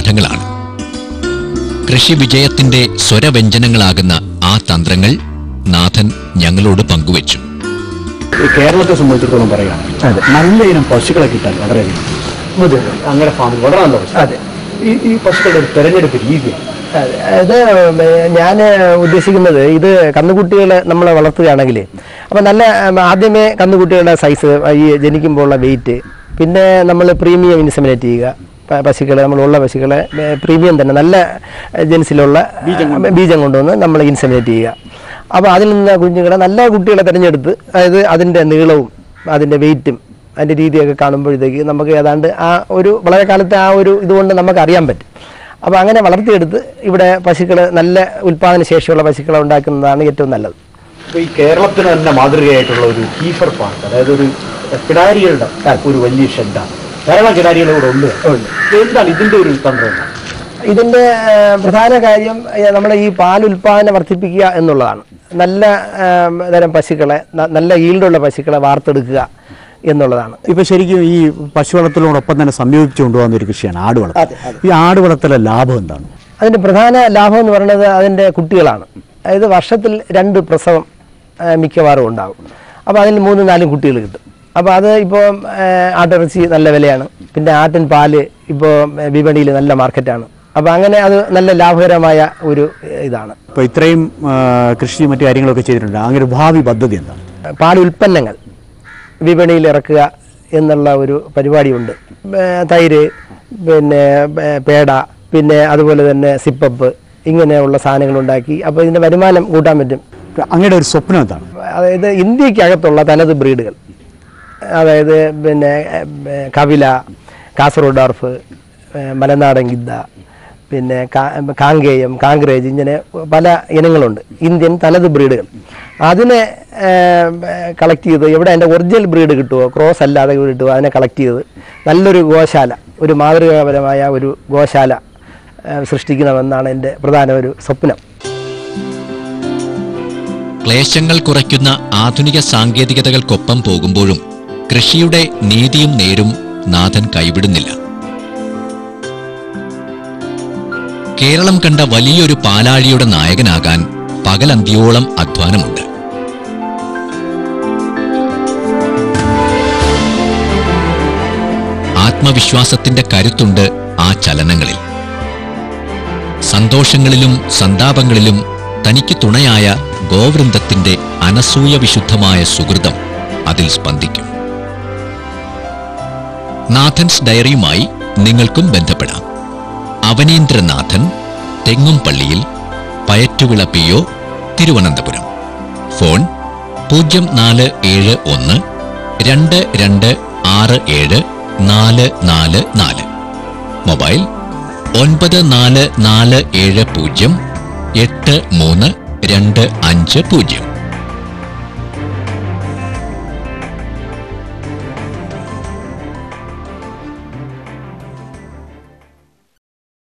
പാഠങ്ങളാണ്. കൃഷി വിജയത്തിന്റെ സ്വരവ്യഞ്ജനങ്ങളാകുന്ന ആ തന്ത്രങ്ങൾ നാഥൻ ഞങ്ങളോട് പങ്കുവച്ചു. കേരളത്തെ സംബന്ധിച്ചിടത്തോളം പറയുകയാണ്, നല്ല ഇനം പശുക്കളെ കിട്ടാൻ വളരെയധികം അങ്ങനെ ഫാമിൽ വളരെ നല്ല പശു. അതെ, ഈ പശുക്കളുടെ ഒരു തെരഞ്ഞെടുപ്പ് രീതിയാണ്. ഇത് ഞാൻ ഉദ്ദേശിക്കുന്നത്, ഇത് കന്നുകുട്ടികളെ നമ്മൾ വളർത്തുകയാണെങ്കിൽ അപ്പം നല്ല ആദ്യമേ കന്നുകുട്ടികളുടെ സൈസ്, ഈ ജനിക്കുമ്പോഴുള്ള വെയിറ്റ്, പിന്നെ നമ്മൾ പ്രീമിയം ഇൻസെമിനേറ്റ് ചെയ്യുക. പശുക്കളെ, നമ്മളുള്ള പശുക്കളെ പ്രീമിയം തന്നെ നല്ല ജെൻസിലുള്ള ബീജം കൊണ്ടുവന്ന് നമ്മൾ ഇൻസെമിനേറ്റ് ചെയ്യുക. അപ്പോൾ അതിൽ നിന്ന് കുഞ്ഞുങ്ങളെ നല്ല കുട്ടികളെ തിരഞ്ഞെടുത്ത്, അതായത് അതിൻ്റെ നീളവും അതിൻ്റെ വെയിറ്റും അതിൻ്റെ രീതിയൊക്കെ കാണുമ്പോഴത്തേക്ക് നമുക്ക് ഏതാണ്ട് ആ ഒരു വളരെ കാലത്തെ ആ ഒരു ഇതുകൊണ്ട് നമുക്ക് അറിയാൻ പറ്റും. അപ്പോൾ അങ്ങനെ വളർത്തിയെടുത്ത് ഇവിടെ പശുക്കൾ നല്ല ഉൽപ്പാദന ശേഷിയുള്ള പശുക്കളെ ഉണ്ടാക്കുന്നതാണ് ഏറ്റവും നല്ലത്. ഇപ്പോൾ ഈ കേരളത്തിന് തന്നെ മാതൃകയായിട്ടുള്ള ഒരു ഹീഫർ പാർക്ക്, അതായത് ഒരു കിടാരികളുടെ ഒരു വലിയ ഷെഡാണ്. ധാരാളം കിടാരികൾ ഇവിടെ ഉണ്ട്. എന്താണ് ഇതിൻ്റെ ഒരു തന്ത്രം? ഇതിൻ്റെ പ്രധാന കാര്യം നമ്മുടെ ഈ പാലുൽപാദനം വർദ്ധിപ്പിക്കുക എന്നുള്ളതാണ്. നല്ല തരം പശുക്കളെ, നല്ല ഈൽഡുള്ള പശുക്കളെ വാർത്തെടുക്കുക എന്നുള്ളതാണ്. ഇപ്പം ശരിക്കും ഈ പശു വളർത്തലോടൊപ്പം തന്നെ സംയോജിച്ച് കൊണ്ടുപോകുന്ന ഒരു കൃഷിയാണ് ആട് വളർത്തൽ. ഈ ആട് വളർത്തലെ ലാഭം എന്താണ്? അതിൻ്റെ പ്രധാന ലാഭം എന്ന് പറയുന്നത് അതിൻ്റെ കുട്ടികളാണ്. അതായത് വർഷത്തിൽ 2 പ്രസവം മിക്കവാറും ഉണ്ടാകും. അപ്പോൾ അതിൽ 3-4 കുട്ടികൾ കിട്ടും. അപ്പോൾ അത് ഇപ്പോൾ ആട്ടിറച്ചി നല്ല വിലയാണ്. പിന്നെ ആട്ടിൻ പാല് ഇപ്പോൾ വിപണിയിൽ നല്ല മാർക്കറ്റാണ്. അപ്പോൾ അങ്ങനെ അത് നല്ല ലാഭകരമായ ഒരു ഇതാണ്. ഇപ്പോൾ ഇത്രയും കൃഷി മറ്റു കാര്യങ്ങളൊക്കെ ചെയ്തിട്ടുണ്ട്. അങ്ങനെ ഒരു ഭാവി പദ്ധതി എന്താണ്? പാലുൽപ്പന്നങ്ങൾ വിപണിയിൽ ഇറക്കുക എന്നുള്ള ഒരു പരിപാടിയുണ്ട്. തൈര്, പിന്നെ പേട, പിന്നെ അതുപോലെ തന്നെ സിപ്പപ്പ്, ഇങ്ങനെയുള്ള സാധനങ്ങൾ ഉണ്ടാക്കി അപ്പോൾ ഇതിൻ്റെ വരുമാനം കൂട്ടാൻ പറ്റും. അങ്ങയുടെ ഒരു സ്വപ്നം എന്താണ്? അതായത് ഇന്ത്യക്കകത്തുള്ള തനത് ബ്രീഡുകൾ, അതായത് പിന്നെ കപില, കാസർഗോഡ് ഡോർഫ്, മലനാടൻ ഗിദ്ദ, പിന്നെ കാങ്കേയം, കാങ്ക്രേജ്, ഇങ്ങനെ പല ഇനങ്ങളുണ്ട് ഇന്ത്യൻ തനത് ബ്രീഡുകൾ. അതിനെ കളക്ട് ചെയ്ത് എവിടെ അതിൻ്റെ ഒറിജിനൽ ബ്രീഡ് കിട്ടുമോ, ക്രോസ് അല്ലാതെ കിട്ടുമോ, അതിനെ കളക്ട് ചെയ്ത് നല്ലൊരു ഗോശാല, ഒരു മാതൃകാപരമായ ഒരു ഗോശാല സൃഷ്ടിക്കണമെന്നാണ് എൻ്റെ പ്രധാന ഒരു സ്വപ്നം. ക്ലേശങ്ങൾ കുറയ്ക്കുന്ന ആധുനിക സാങ്കേതികതകൾക്കൊപ്പം പോകുമ്പോഴും കൃഷിയുടെ നീതിയും നേരും നാഥൻ കൈവിടുന്നില്ല. കേരളം കണ്ട വലിയൊരു പാലാഴിയുടെ നായകനാകാൻ പകലന്തിയോളം അധ്വാനമുണ്ട്. ആത്മവിശ്വാസത്തിന്റെ കരുത്തുണ്ട് ആ ചലനങ്ങളിൽ. സന്തോഷങ്ങളിലും സന്താപങ്ങളിലും തനിക്ക് തുണയായ ഗോവൃന്ദത്തിന്റെ അനസൂയ വിശുദ്ധമായ സുഹൃതം അതിൽ സ്പന്ദിക്കും. നാഥൻസ് ഡയറിയുമായി നിങ്ങൾക്കും ബന്ധപ്പെടാം. അവനീന്ദ്രനാഥൻ, തെങ്ങുംപള്ളിയിൽ, Payattuvila PO, Thiruvananthapuram. Phone 0471 2267 444. Mobile 9440 832550.